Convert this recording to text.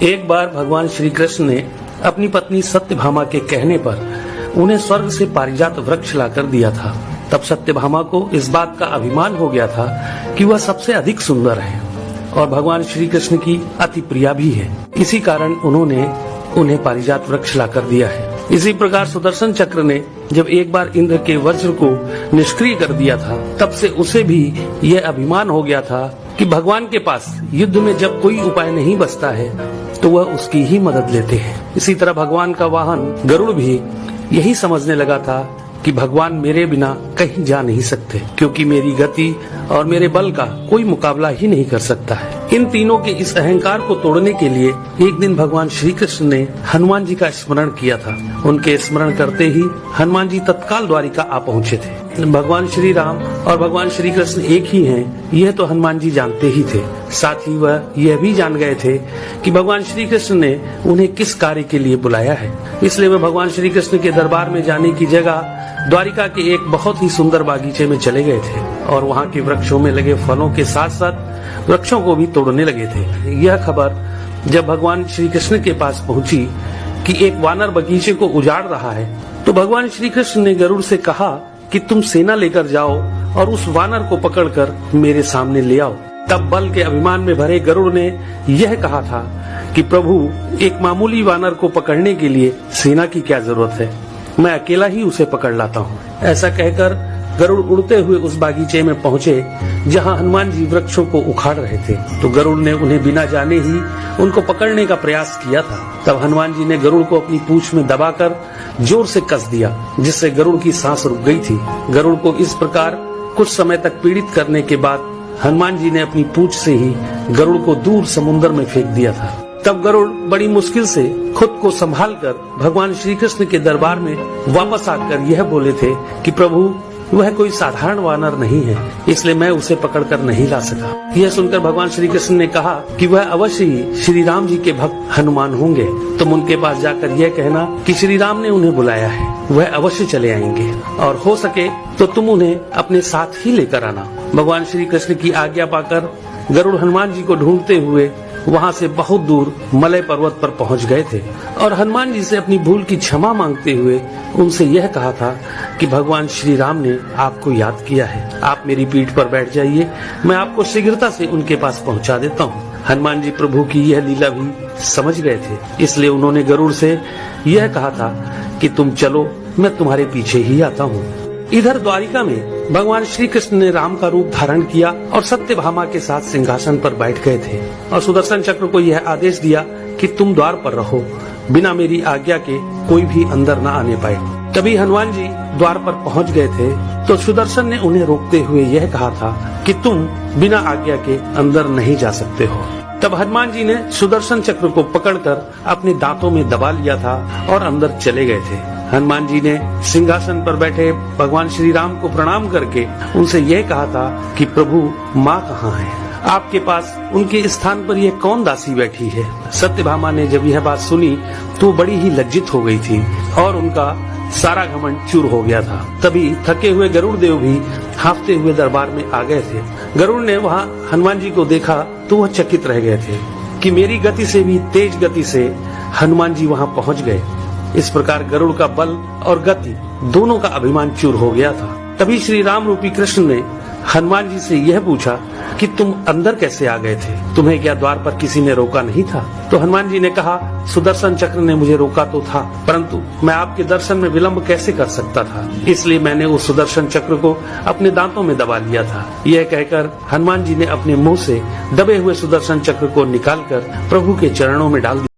एक बार भगवान श्री कृष्ण ने अपनी पत्नी सत्यभामा के कहने पर उन्हें स्वर्ग से पारिजात वृक्ष लाकर दिया था। तब सत्यभामा को इस बात का अभिमान हो गया था कि वह सबसे अधिक सुंदर है और भगवान श्री कृष्ण की अति प्रिया भी है। इसी कारण उन्होंने उन्हें पारिजात वृक्ष लाकर दिया है। इसी प्रकार सुदर्शन चक्र ने जब एक बार इंद्र के वज्र को निष्क्रिय कर दिया था, तब से उसे भी यह अभिमान हो गया था कि भगवान के पास युद्ध में जब कोई उपाय नहीं बचता है तो वह उसकी ही मदद लेते हैं। इसी तरह भगवान का वाहन गरुड़ भी यही समझने लगा था कि भगवान मेरे बिना कहीं जा नहीं सकते, क्योंकि मेरी गति और मेरे बल का कोई मुकाबला ही नहीं कर सकता है। इन तीनों के इस अहंकार को तोड़ने के लिए एक दिन भगवान श्री कृष्ण ने हनुमान जी का स्मरण किया था। उनके स्मरण करते ही हनुमान जी तत्काल द्वारिका आ पहुँचे थे। भगवान श्री राम और भगवान श्री कृष्ण एक ही हैं, यह तो हनुमान जी जानते ही थे। साथ ही वह यह भी जान गए थे कि भगवान श्री कृष्ण ने उन्हें किस कार्य के लिए बुलाया है। इसलिए वह भगवान श्री कृष्ण के दरबार में जाने की जगह द्वारिका के एक बहुत ही सुंदर बागीचे में चले गए थे और वहाँ के वृक्षों में लगे फलों के साथ साथ वृक्षों को भी तोड़ने लगे थे। यह खबर जब भगवान श्री कृष्ण के पास पहुंची कि एक वानर बगीचे को उजाड़ रहा है, तो भगवान श्री कृष्ण ने गरुड़ से कहा कि तुम सेना लेकर जाओ और उस वानर को पकड़कर मेरे सामने ले आओ। तब बल के अभिमान में भरे गरुड़ ने यह कहा था कि प्रभु, एक मामूली वानर को पकड़ने के लिए सेना की क्या जरूरत है, मैं अकेला ही उसे पकड़ लाता हूँ। ऐसा कहकर गरुड़ उड़ते हुए उस बागीचे में पहुँचे जहाँ हनुमान जी वृक्षों को उखाड़ रहे थे। तो गरुड़ ने उन्हें बिना जाने ही उनको पकड़ने का प्रयास किया था। तब हनुमान जी ने गरुड़ को अपनी पूंछ में दबाकर जोर से कस दिया, जिससे गरुड़ की सांस रुक गई थी। गरुड़ को इस प्रकार कुछ समय तक पीड़ित करने के बाद हनुमान जी ने अपनी पूंछ से ही गरुड़ को दूर समुद्र में फेंक दिया था। तब गरुड़ बड़ी मुश्किल से खुद को संभालकर भगवान श्री कृष्ण के दरबार में वापस आकर यह बोले थे कि प्रभु, वह कोई साधारण वानर नहीं है, इसलिए मैं उसे पकड़कर नहीं ला सका। यह सुनकर भगवान श्री कृष्ण ने कहा कि वह अवश्य ही श्री राम जी के भक्त हनुमान होंगे। तुम उनके पास जाकर यह कहना कि श्री राम ने उन्हें बुलाया है, वह अवश्य चले आएंगे और हो सके तो तुम उन्हें अपने साथ ही लेकर आना। भगवान श्री कृष्ण की आज्ञा पाकर गरुड़ हनुमान जी को ढूंढते हुए वहाँ से बहुत दूर मलय पर्वत पर पहुँच गए थे और हनुमान जी से अपनी भूल की क्षमा मांगते हुए उनसे यह कहा था कि भगवान श्री राम ने आपको याद किया है, आप मेरी पीठ पर बैठ जाइए, मैं आपको शीघ्रता से उनके पास पहुँचा देता हूँ। हनुमान जी प्रभु की यह लीला भी समझ गए थे, इसलिए उन्होंने गरुड़ से यह कहा था कि तुम चलो, मैं तुम्हारे पीछे ही आता हूँ। इधर द्वारिका में भगवान श्री कृष्ण ने राम का रूप धारण किया और सत्यभामा के साथ सिंहासन पर बैठ गए थे और सुदर्शन चक्र को यह आदेश दिया कि तुम द्वार पर रहो, बिना मेरी आज्ञा के कोई भी अंदर न आने पाए। तभी हनुमान जी द्वार पर पहुंच गए थे तो सुदर्शन ने उन्हें रोकते हुए यह कहा था कि तुम बिना आज्ञा के अंदर नहीं जा सकते हो। तब हनुमान जी ने सुदर्शन चक्र को पकड़कर अपने दांतों में दबा लिया था और अंदर चले गए थे। हनुमान जी ने सिंहासन पर बैठे भगवान श्री राम को प्रणाम करके उनसे यह कहा था कि प्रभु, माँ कहाँ है? आपके पास उनके स्थान पर यह कौन दासी बैठी है? सत्यभामा ने जब यह बात सुनी तो बड़ी ही लज्जित हो गई थी और उनका सारा घमंड चूर हो गया था। तभी थके हुए गरुड़ देव भी हांफते हुए दरबार में आ गए थे। गरुड़ ने वहाँ हनुमान जी को देखा तो वह चकित रह गए थे कि मेरी गति से भी तेज गति से हनुमान जी वहाँ पहुँच गए। इस प्रकार गरुड़ का बल और गति दोनों का अभिमान चूर हो गया था। तभी श्री राम रूपी कृष्ण ने हनुमान जी से यह पूछा कि तुम अंदर कैसे आ गए थे? तुम्हें क्या द्वार पर किसी ने रोका नहीं था? तो हनुमान जी ने कहा, सुदर्शन चक्र ने मुझे रोका तो था, परंतु मैं आपके दर्शन में विलंब कैसे कर सकता था, इसलिए मैंने उस सुदर्शन चक्र को अपने दांतों में दबा लिया था। यह कहकर हनुमान जी ने अपने मुंह से दबे हुए सुदर्शन चक्र को निकालकर प्रभु के चरणों में डाल दिया।